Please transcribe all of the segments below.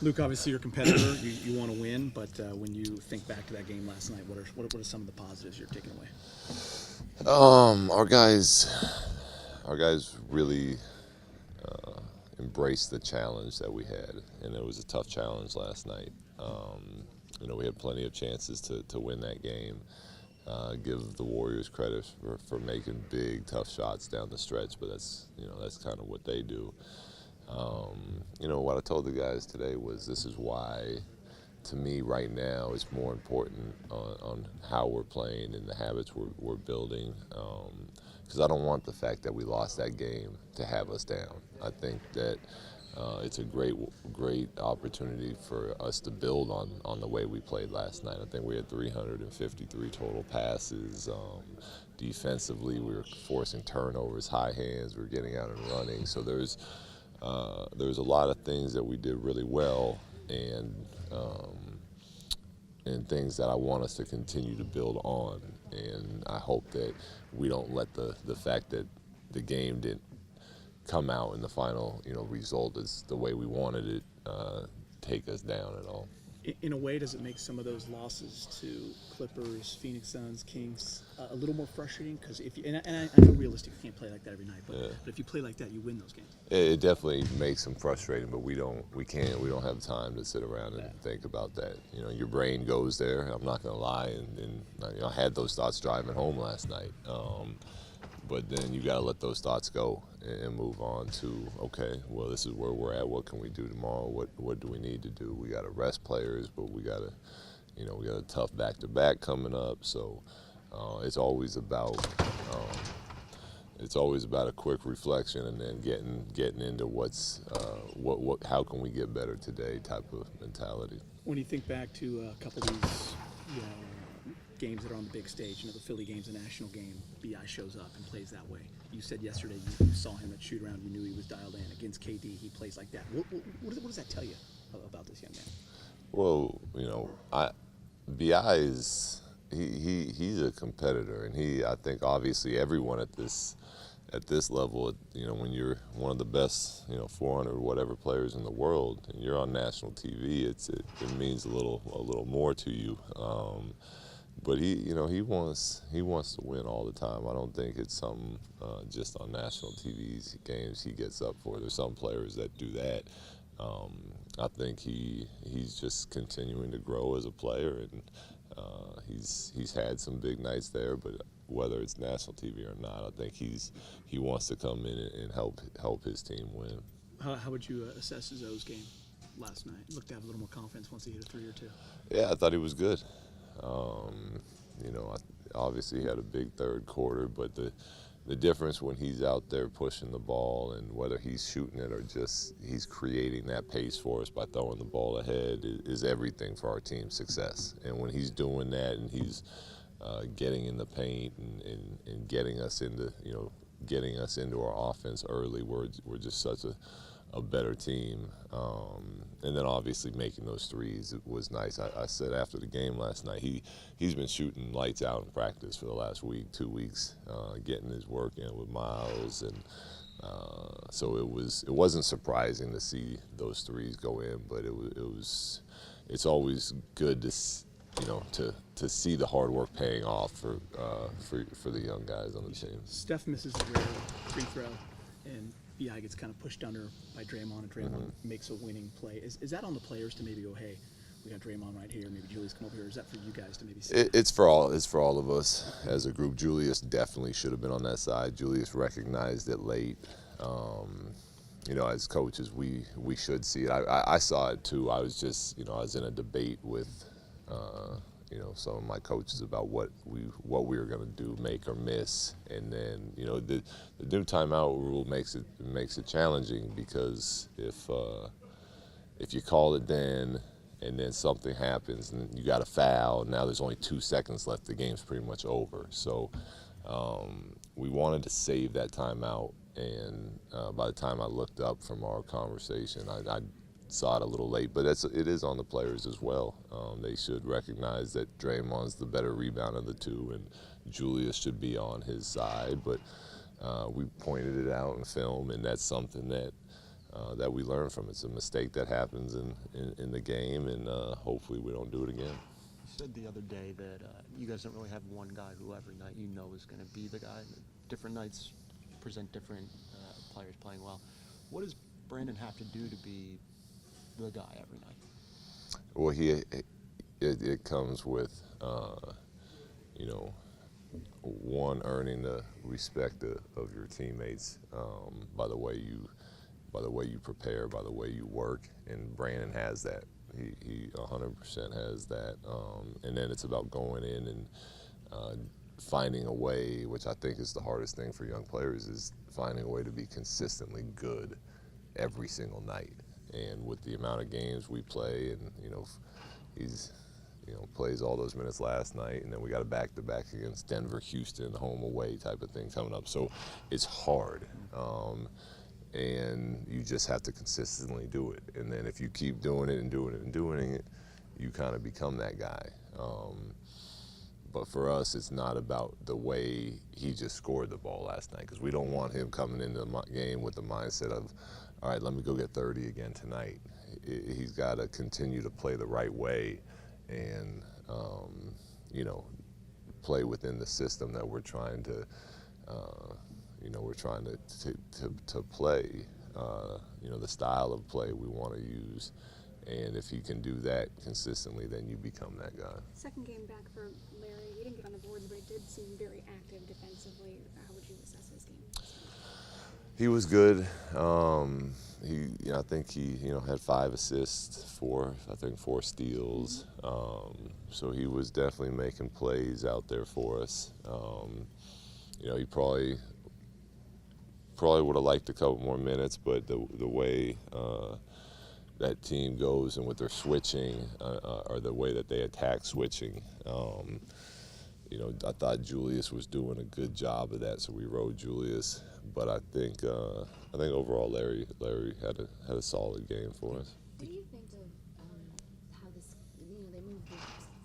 Luke, obviously you're a competitor. You want to win, but when you think back to that game last night, what are some of the positives you're taking away? Our guys really embraced the challenge that we had, and it was a tough challenge last night. We had plenty of chances to win that game. Give the Warriors credit for making big, tough shots down the stretch, but that's kind of what they do. What I told the guys today was this is why, to me, right now, it's more important on how we're playing and the habits we're building. Because I don't want the fact that we lost that game to have us down. I think that it's a great opportunity for us to build on the way we played last night. I think we had 353 total passes. Defensively, we were forcing turnovers, high hands, we were getting out and running. So there's a lot of things that we did really well, and things that I want us to continue to build on. And I hope that we don't let the fact that the game didn't come out in the final result as the way we wanted it take us down at all. In a way, does it make some of those losses to Clippers, Phoenix Suns, Kings a little more frustrating? Because if you, and I know realistically you can't play like that every night, but if you play like that, you win those games. It definitely makes them frustrating, but we don't have time to sit around and think about that. Your brain goes there. I'm not gonna lie, and I had those thoughts driving home last night. But then you gotta let those thoughts go and move on to, okay, well, this is where we're at. What can we do tomorrow? What do we need to do? We gotta rest players, but we got a tough back-to-back coming up. So it's always about a quick reflection and then getting into how can we get better today type of mentality. When you think back to a couple of these, games that are on the big stage, the Philly game's a national game. Bi shows up and plays that way. You said yesterday you saw him at shoot around. You knew he was dialed in. Against KD, he plays like that. What does that tell you about this young man? Well, Bi he's a competitor, and I think obviously everyone at this level, when you're one of the best, 400 or whatever players in the world, and you're on national TV, it means a little more to you. But he wants to win all the time. I don't think it's something just on national TV games he gets up for. There's some players that do that. I think he's just continuing to grow as a player, and he's had some big nights there. But whether it's national TV or not, I think he wants to come in and help his team win. How would you assess Zoe's game last night? Looked to have a little more confidence once he hit a three or two. Yeah, I thought he was good. Obviously he had a big third quarter, but the difference when he's out there pushing the ball, and whether he's shooting it or just he's creating that pace for us by throwing the ball ahead, is everything for our team's success. And when he's doing that and he's getting in the paint and getting us into our offense early, we're just such a better team. And then obviously making those threes, it was nice. I said after the game last night, he's been shooting lights out in practice for the last week, 2 weeks, getting his work in with Miles, and so it wasn't surprising to see those threes go in, but it's always good to see the hard work paying off for the young guys on the team. Steph misses a rare free throw, and Bi gets kind of pushed under by Draymond, and Draymond makes a winning play. Is that on the players to maybe go, hey, we got Draymond right here, maybe Julius come over here? Or is that for you guys to maybe see? It's for all of us as a group. Julius definitely should have been on that side. Julius recognized it late. As coaches, we should see it. I saw it too. I was just, I was in a debate with some of my coaches about what we were going to do, make or miss, and then the new timeout rule makes it challenging, because if you call it then and then something happens and you got a foul, now there's only 2 seconds left, the game's pretty much over. So we wanted to save that timeout, and by the time I looked up from our conversation, I saw it a little late, but it is on the players as well. They should recognize that Draymond's the better rebound of the two, and Julius should be on his side. But we pointed it out in film, and that's something that that we learn from. It's a mistake that happens in the game, and hopefully we don't do it again. You said the other day that you guys don't really have one guy who every night you know is going to be the guy. Different nights present different players playing well. What does Brandon have to do to be the guy every night? Well, it comes with, one, earning the respect of your teammates by the way you prepare, by the way you work, and Brandon has that. He 100% has that, and then it's about going in and finding a way, which I think is the hardest thing for young players, is finding a way to be consistently good every single night. And with the amount of games we play, and he's plays all those minutes last night, and then we got a back-to-back against Denver, Houston, home away type of thing coming up. So it's hard, and you just have to consistently do it. And then if you keep doing it and doing it and doing it, you kind of become that guy. But for us, it's not about the way he just scored the ball last night, because we don't want him coming into the game with the mindset of, all right, let me go get 30 again tonight. He's got to continue to play the right way and, play within the system that we're trying to, to play, the style of play we want to use. And if he can do that consistently, then you become that guy. Second game back for Larry. He didn't get on the boards, but he did seem very active defensively. How would you assess his game? He was good. I think he had 5 assists, 4 steals. So he was definitely making plays out there for us. He probably would have liked a couple more minutes, but the way that team goes and with their switching, or the way that they attack switching, I thought Julius was doing a good job of that, so we rode Julius. But I think overall Larry had a solid game for us. What do you think of how this, they moved the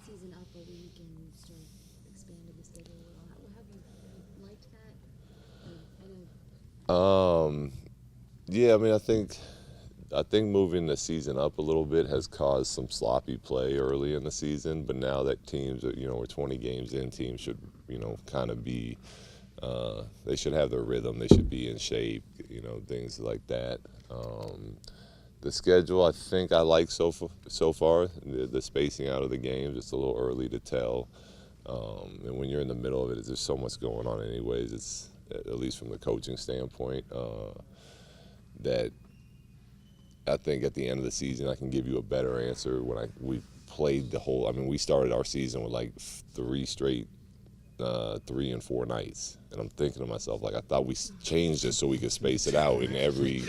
season up a week and sort of expanded the schedule a little? Have you liked that? Yeah, I mean, I think moving the season up a little bit has caused some sloppy play early in the season, but now that teams, we're 20 games in, teams should, kind of be, they should have their rhythm, they should be in shape, things like that. The schedule, I think I like so far, the spacing out of the games, it's a little early to tell. And when you're in the middle of it, there's so much going on anyways, it's, at least from the coaching standpoint, that I think at the end of the season I can give you a better answer. We played we started our season with like 3 straight 3 and 4 nights, and I'm thinking to myself, like, I thought we changed it so we could space it out, and every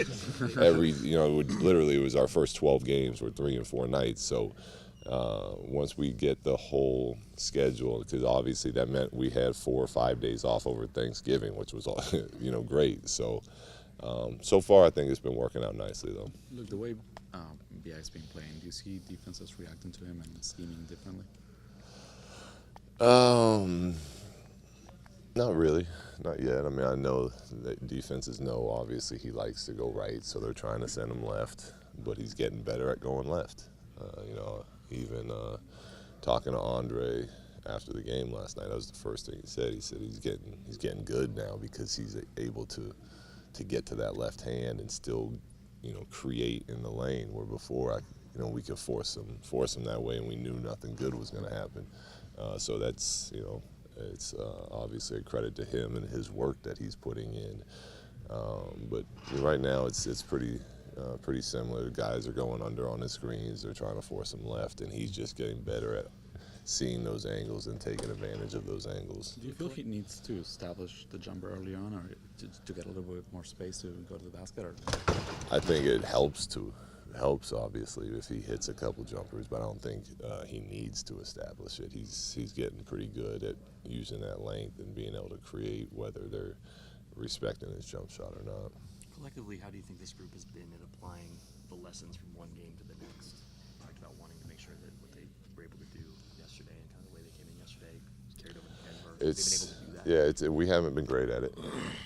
literally it was our first 12 games were 3 and 4 nights. So once we get the whole schedule, because obviously that meant we had 4 or 5 days off over Thanksgiving, which was great. So so far I think it's been working out nicely though. Look, the way BI's been playing, do you see defenses reacting to him and scheming differently? Not really, not yet. I mean, I know that defenses know obviously he likes to go right, so they're trying to send him left, but he's getting better at going left. Even talking to Andre after the game last night, that was the first thing he said. He said he's getting good now because he's able to get to that left hand and still, create in the lane, where before we could force him that way and we knew nothing good was going to happen. So that's, it's obviously a credit to him and his work that he's putting in. But right now it's pretty similar. The guys are going under on the screens. They're trying to force him left, and he's just getting better at seeing those angles and taking advantage of those angles. Do you feel he needs to establish the jumper early on, or to get a little bit more space to go to the basket? Or? I think it helps obviously if he hits a couple jumpers, but I don't think he needs to establish it. He's getting pretty good at using that length and being able to create, whether they're respecting his jump shot or not. Collectively, how do you think this group has been in applying the lessons from one game to the next? You talked about wanting to make sure that what they were able to do yesterday and kind of the way they came in yesterday carried over to Denver. They've been able to do that. Yeah, we haven't been great at it.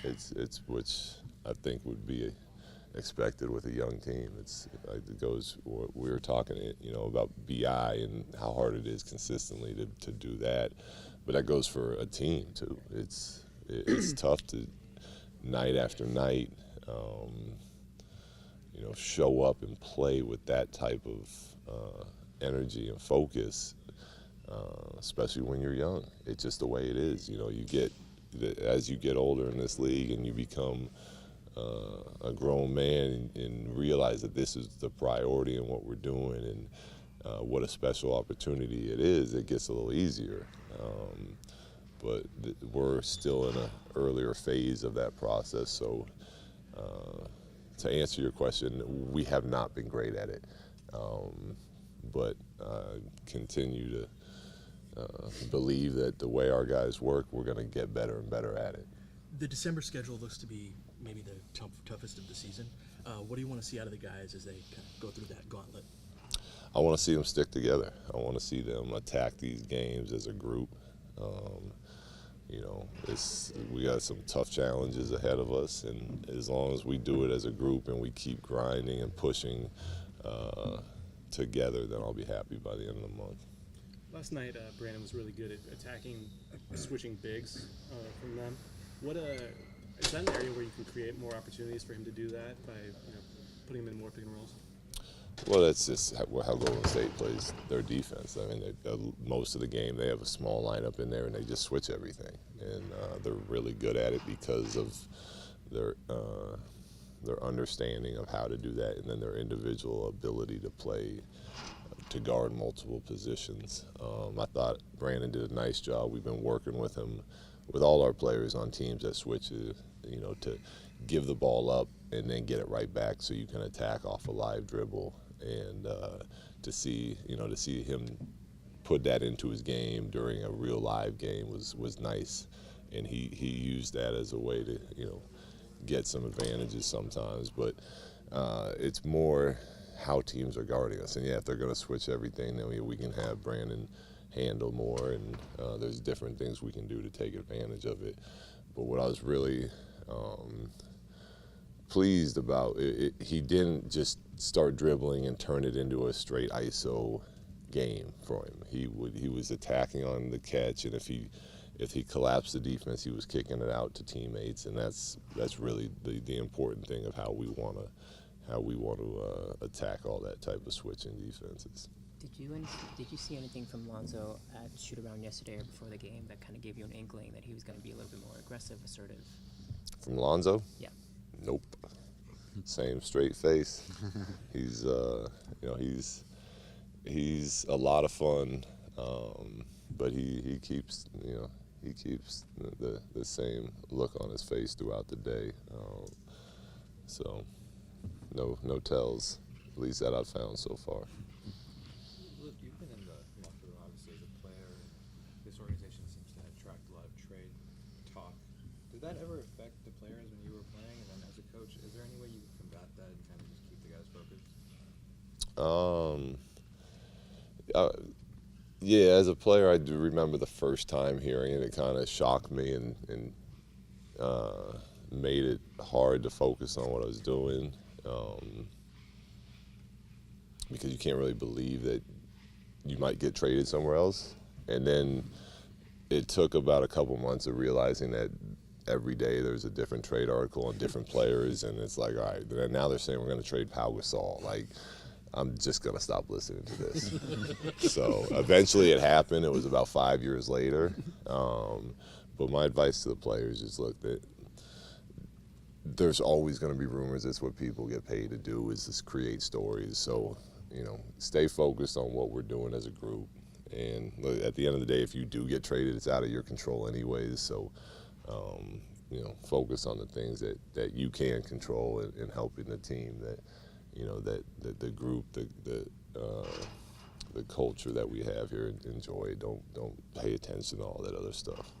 It's which I think would be expected with a young team. It goes. We were talking, about BI and how hard it is consistently to do that, but that goes for a team too. It's tough to night after night, show up and play with that type of energy and focus, especially when you're young. It's just the way it is. As you get older in this league and you become a grown man and realize that this is the priority in what we're doing and what a special opportunity it is, it gets a little easier. But we're still in an earlier phase of that process. So to answer your question, we have not been great at it, but continue to believe that the way our guys work, we're going to get better and better at it. The December schedule looks to be maybe the toughest of the season. What do you want to see out of the guys as they kind of go through that gauntlet? I want to see them stick together. I want to see them attack these games as a group. We got some tough challenges ahead of us, and as long as we do it as a group and we keep grinding and pushing together, then I'll be happy by the end of the month. Last night, Brandon was really good at attacking, switching bigs from them. Is that an area where you can create more opportunities for him to do that by putting him in more pick and rolls? Well, that's just how Golden State plays their defense. I mean, most of the game they have a small lineup in there and they just switch everything, and they're really good at it because of their understanding of how to do that, and then their individual ability to play to guard multiple positions. I thought Brandon did a nice job. We've been working with him, with all our players on teams that switch, to give the ball up and then get it right back so you can attack off a live dribble. And to see him put that into his game during a real live game was nice, and he used that as a way to get some advantages sometimes. But it's more how teams are guarding us, and if they're going to switch everything, then we can have Brandon handle more, and there's different things we can do to take advantage of it. But what I was really pleased about, he didn't just start dribbling and turn it into a straight ISO game for him. He was attacking on the catch, and if he collapsed the defense, he was kicking it out to teammates, and that's really the important thing of how we want to attack all that type of switching defenses. Did you see anything from Lonzo at shoot-around yesterday or before the game that kind of gave you an inkling that he was going to be a little bit more aggressive, assertive? From Lonzo? Yeah. Nope. Same straight face. He's he's a lot of fun, but he keeps the same look on his face throughout the day. So no tells, at least that I've found so far. Luke, you've been in the locker room obviously as a player, and this organization seems to attract a lot of trade talk. Did that ever affect the players when you were playing? And then as a coach, is there any way you can combat that and kind of just keep the guys focused? Yeah, as a player, I do remember the first time hearing it. It kind of shocked me and made it hard to focus on what I was doing, because you can't really believe that you might get traded somewhere else. And then it took about a couple months of realizing that every day there's a different trade article on different players, and it's like, all right, now they're saying we're going to trade Pau Gasol. Like, I'm just going to stop listening to this. So eventually it happened. It was about 5 years later. But my advice to the players is, look, that there's always going to be rumors. That's what people get paid to do, is just create stories. So, stay focused on what we're doing as a group. And look, at the end of the day, if you do get traded, it's out of your control anyways. So, focus on the things that you can control in helping the team, that the group, the culture that we have here, enjoy. Don't pay attention to all that other stuff.